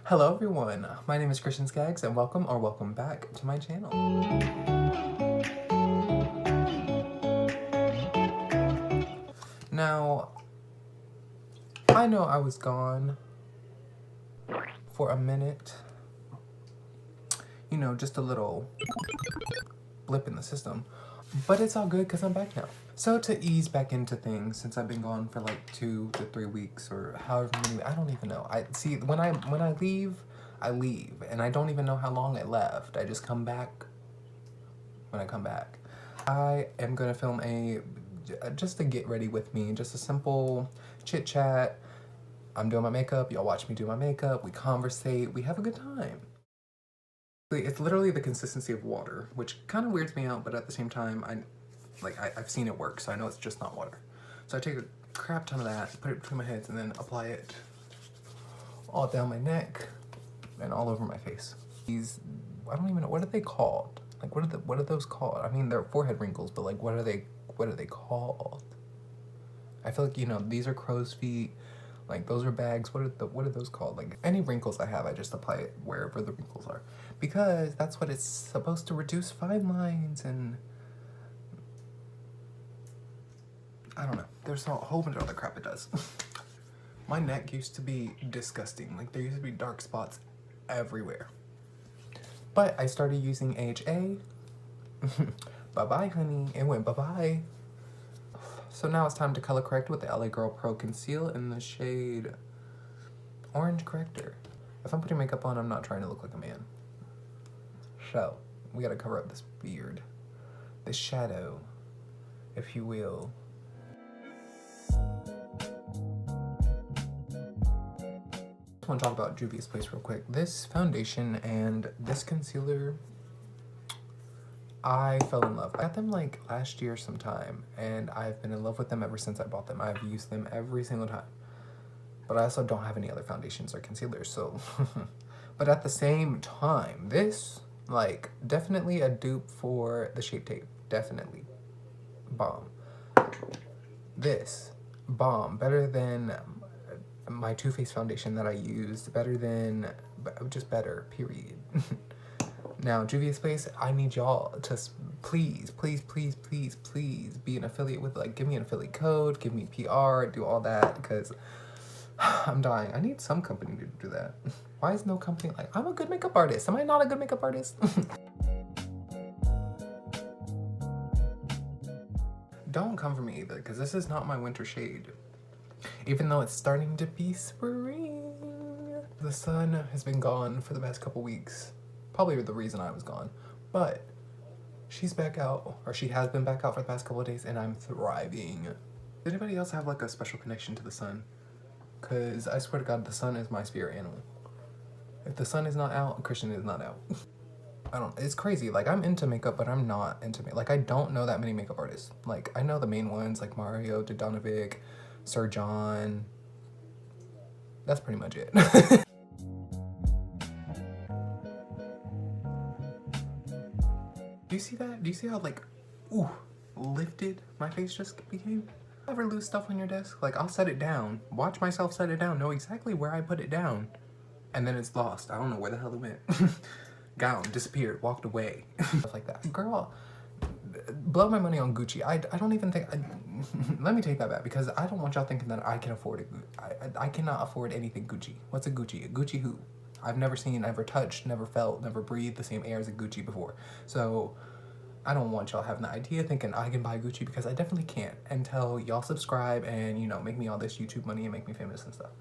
Hello everyone, my name is Skaggs and welcome back to my channel. Now, I know I was gone for a minute, you know, just a little blip in the system, but it's all good because I'm back now. So to ease back into things, since I've been gone for like 2 to 3 weeks or however many, I don't even know. I see when I leave, I leave, and I don't even know how long I left. I just come back when I come back. I am gonna film just to get ready with me, just a simple chit chat. I'm doing my makeup, y'all watch me do my makeup, we conversate, we have a good time. It's literally the consistency of water, which kind of weirds me out, but at the same time, I've seen it work, so I know it's just not water. So I take a crap ton of that, put it between my heads, and then apply it all down my neck and all over my face. These, I don't even know, what are they called? Like, what are those called? I mean, they're forehead wrinkles, but like, what are they called? I feel like, you know, these are crow's feet. Like, those are bags. What are those called? Like, any wrinkles I have, I just apply it wherever the wrinkles are. Because that's what it's supposed to reduce fine lines and... I don't know. There's a whole bunch of other crap it does. My neck used to be disgusting. Like, there used to be dark spots everywhere. But I started using AHA. Bye-bye, honey. It went bye-bye. So now it's time to color correct with the LA Girl Pro Conceal in the shade Orange Corrector. If I'm putting makeup on, I'm not trying to look like a man. So, we gotta cover up this beard. This shadow, if you will. I want to talk about Juvia's Place real quick. This foundation and this concealer, I fell in love. I got them like last year sometime, and I've been in love with them ever since I bought them. I've used them every single time. But I also don't have any other foundations or concealers, so... But at the same time, this, like, definitely a dupe for the Shape Tape. Definitely. Bomb. This, bomb. Better than my Too Faced foundation that I used. Better than... just better, period. Now, Juvia's Place, I need y'all to please be an affiliate with, like, give me an affiliate code, give me PR, do all that, because I'm dying. I need some company to do that. Why is no company like, I'm a good makeup artist. Am I not a good makeup artist? Don't come for me either, because this is not my winter shade. Even though it's starting to be spring. The sun has been gone for the past couple weeks. Probably the reason I was gone, but she's back out, or she has been back out for the past couple of days, and I'm thriving. Does anybody else have like a special connection to the sun? Because I swear to God, the sun is my spirit animal. If the sun is not out, Christian is not out. It's crazy. Like, I'm into makeup, but I'm not into makeup. Like, I don't know that many makeup artists. Like, I know the main ones, like Mario, Dodanovic, Sir John. That's pretty much it. Do you see that? Do you see how, like, ooh, lifted my face just became? Ever lose stuff on your desk? Like, I'll set it down, watch myself set it down, know exactly where I put it down, and then it's lost. I don't know where the hell it went. Gown, disappeared, walked away. Stuff like that. Girl, blow my money on Gucci. I don't even think, let me take that back, because I don't want y'all thinking that I can afford it. I cannot afford anything Gucci. What's a Gucci? A Gucci who? I've never seen, never touched, never felt, never breathed the same air as a Gucci before. So I don't want y'all having the idea thinking I can buy Gucci, because I definitely can't until y'all subscribe and, you know, make me all this YouTube money and make me famous and stuff.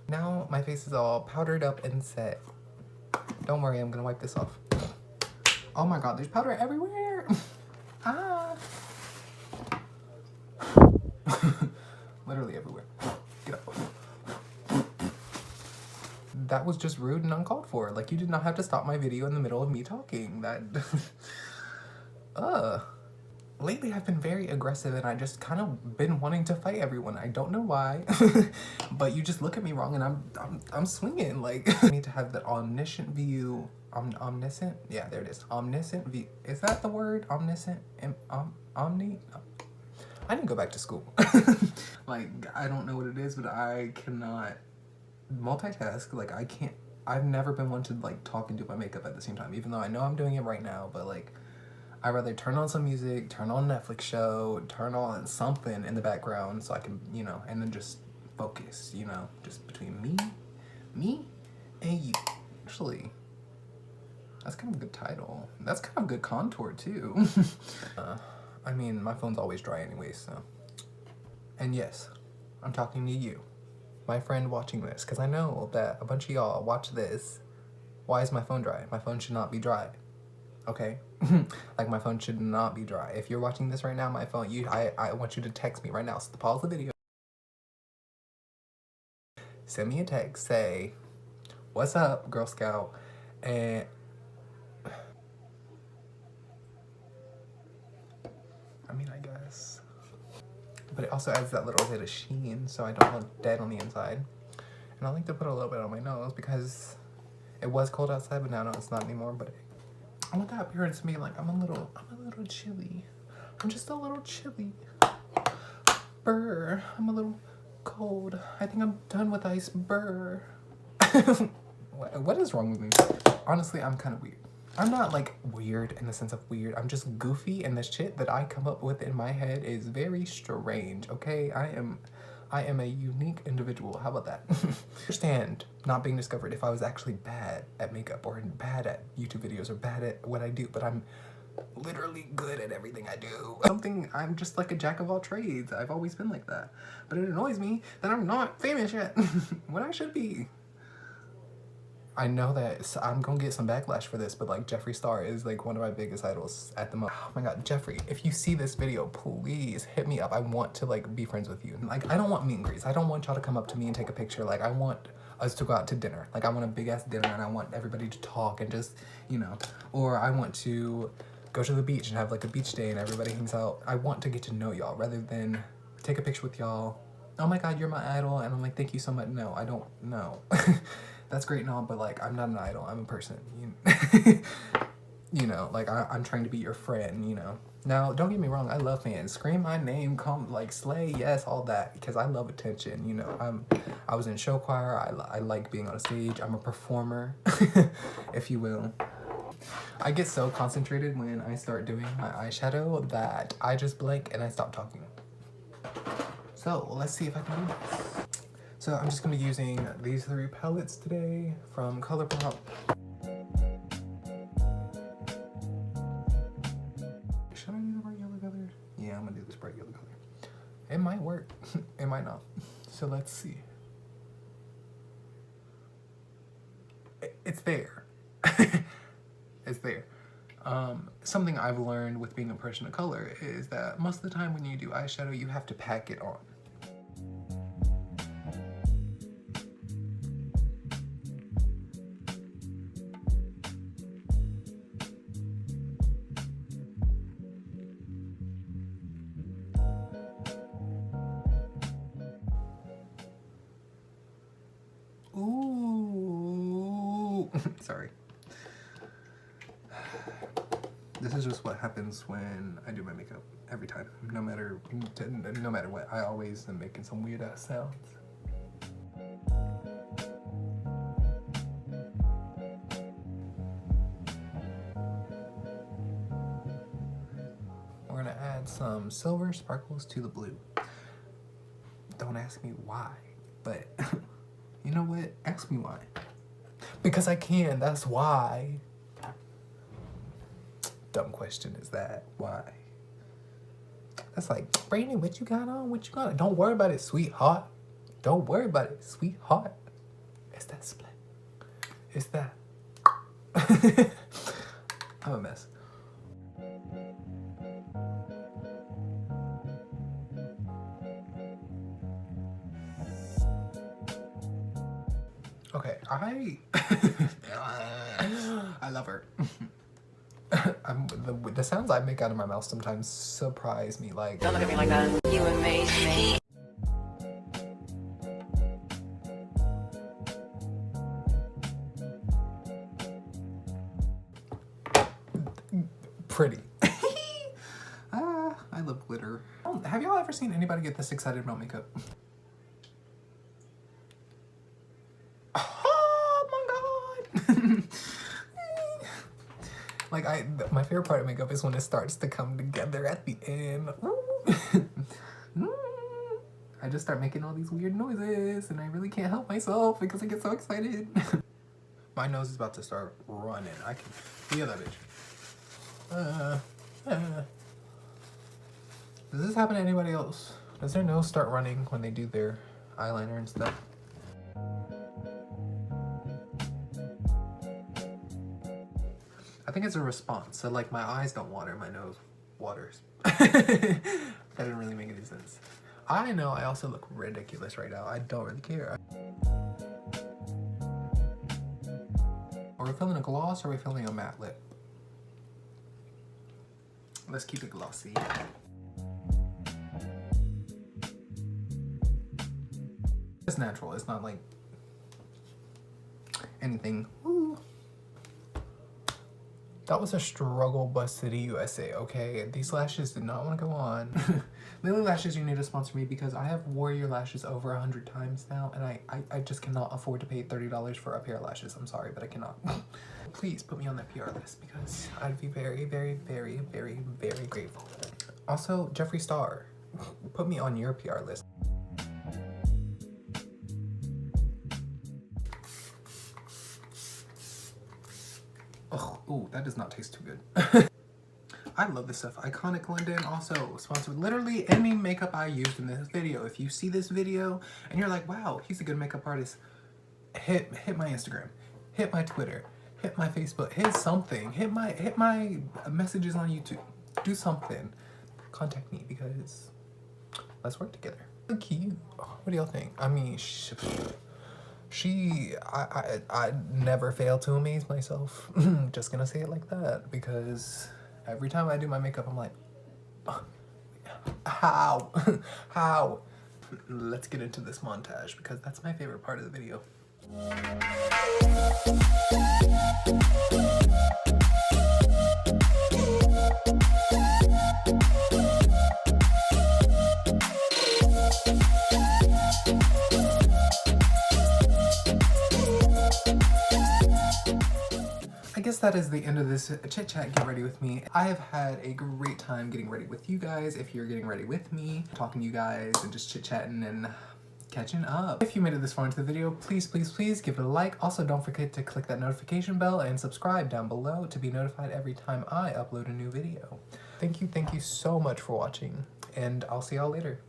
Now my face is all powdered up and set. Don't worry, I'm gonna wipe this off. Oh my God, there's powder everywhere. Ah. Literally everywhere. Get up. That was just rude and uncalled for. Like, you did not have to stop my video in the middle of me talking. That... Lately I've been very aggressive, and I just kind of been wanting to fight everyone. I don't know why, but you just look at me wrong and I'm swinging. Like, I need to have that omniscient view. Omniscient? Yeah, there it is. Omniscient view. Is that the word? Omniscient? Omni? I didn't go back to school. Like, I don't know what it is, but I cannot multitask. Like, I can't I've never been one to like talk and do my makeup at the same time, even though I know I'm doing it right now, but like I'd rather turn on some music, turn on a Netflix show, turn on something in the background so I can, you know, and then just focus, you know, just between me and you. Actually, that's kind of a good title. That's kind of a good contour too. I mean, my phone's always dry anyway, so. And yes, I'm talking to you, my friend watching this, because I know that a bunch of y'all watch this. Why is my phone dry? My phone should not be dry. Okay? Like, my phone should not be dry. If you're watching this right now, my phone, I want you to text me right now. So pause the video. Send me a text. Say, what's up, Girl Scout? And I mean, I guess. But it also adds that little bit of sheen so I don't look dead on the inside. And I like to put a little bit on my nose because it was cold outside, but now no, it's not anymore. But I want that appearance to be like I'm a little chilly. I'm just a little chilly. Brr. I'm a little cold. I think I'm done with ice. Brr. What is wrong with me? Honestly, I'm kind of weird. I'm not like weird in the sense of weird. I'm just goofy, and the shit that I come up with in my head is very strange. Okay, I am a unique individual. How about that? Understand not being discovered if I was actually bad at makeup or bad at YouTube videos or bad at what I do, but I'm literally good at everything I do. I'm just like a jack of all trades. I've always been like that. But it annoys me that I'm not famous yet when I should be. I know that I'm gonna get some backlash for this, but like Jeffree Star is like one of my biggest idols at the moment. Oh my god, Jeffree, if you see this video, please hit me up. I want to like be friends with you. Like, I don't want meet and greets. I don't want y'all to come up to me and take a picture. Like, I want us to go out to dinner. Like, I want a big ass dinner and I want everybody to talk and just, you know, or I want to go to the beach and have like a beach day and everybody hangs out. I want to get to know y'all rather than take a picture with y'all. Oh my god, you're my idol. And I'm like, thank you so much. No, I don't know. That's great and all, but like, I'm not an idol. I'm a person. You know, like I'm trying to be your friend, you know. Now, don't get me wrong. I love fans. Scream my name, come like slay, yes, all that, because I love attention. You know, I was in show choir. I like being on a stage. I'm a performer, if you will. I get so concentrated when I start doing my eyeshadow that I just blink and I stop talking. So let's see if I can do this. So I'm just gonna be using these 3 palettes today from ColourPop. Should I do the bright yellow color? Yeah, I'm gonna do this bright yellow color. It might work, it might not. So let's see. It's there. It's there. Something I've learned with being a person of color is that most of the time when you do eyeshadow, you have to pack it on. Ooh, sorry. This is just what happens when I do my makeup every time. No matter what, I always am making some weird ass sounds. We're gonna add some silver sparkles to the blue. Don't ask me why, but you know what? Ask me why. Because I can, that's why. Dumb question is that. Why? That's like, Brandon, what you got on? What you got on? Don't worry about it, sweetheart. Don't worry about it, sweetheart. It's that split. It's that. I'm a mess. Okay, I love her. The sounds I make out of my mouth sometimes surprise me. Like, don't look at me like that. You amaze me. pretty. I love glitter. Have y'all ever seen anybody get this excited about makeup? Oh my Like my favorite part of makeup is when it starts to come together at the end. I just start making all these weird noises and I really can't help myself because I get so excited. My nose is about to start running. I can feel that bitch. Does this happen to anybody else? Does their nose start running when they do their eyeliner and stuff? I think it's a response. So like my eyes don't water, my nose waters. That didn't really make any sense. I know I also look ridiculous right now. I don't really care. Are we filling a gloss or are we filling a matte lip? Let's keep it glossy. It's natural. It's not like anything. Ooh. That was a struggle bus city USA, okay? These lashes did not want to go on. Lily Lashes, you need to sponsor me because I have wore your lashes over 100 times now and I just cannot afford to pay $30 for a pair of lashes. I'm sorry, but I cannot. Please put me on that PR list because I'd be very, very, very, very, very grateful. Also, Jeffree Star, put me on your PR list. Oh, ooh, that does not taste too good. I love this stuff. Iconic London, also sponsored literally any makeup I used in this video. If you see this video and you're like, wow, he's a good makeup artist, hit my Instagram, hit my Twitter, hit my Facebook, hit something, hit my messages on YouTube. Do something. Contact me because let's work together. Cute. What do y'all think? I mean, I never fail to amaze myself. Just gonna say it like that because every time I do my makeup, I'm like, how? How? Let's get into this montage because that's my favorite part of the video. I guess that is the end of this chit chat. Get ready with me. I have had a great time getting ready with you guys. If you're getting ready with me, talking to you guys and just chit chatting and catching up. If you made it this far into the video, please, please, please give it a like. Also, don't forget to click that notification bell and subscribe down below to be notified every time I upload a new video. Thank you so much for watching and I'll see y'all later.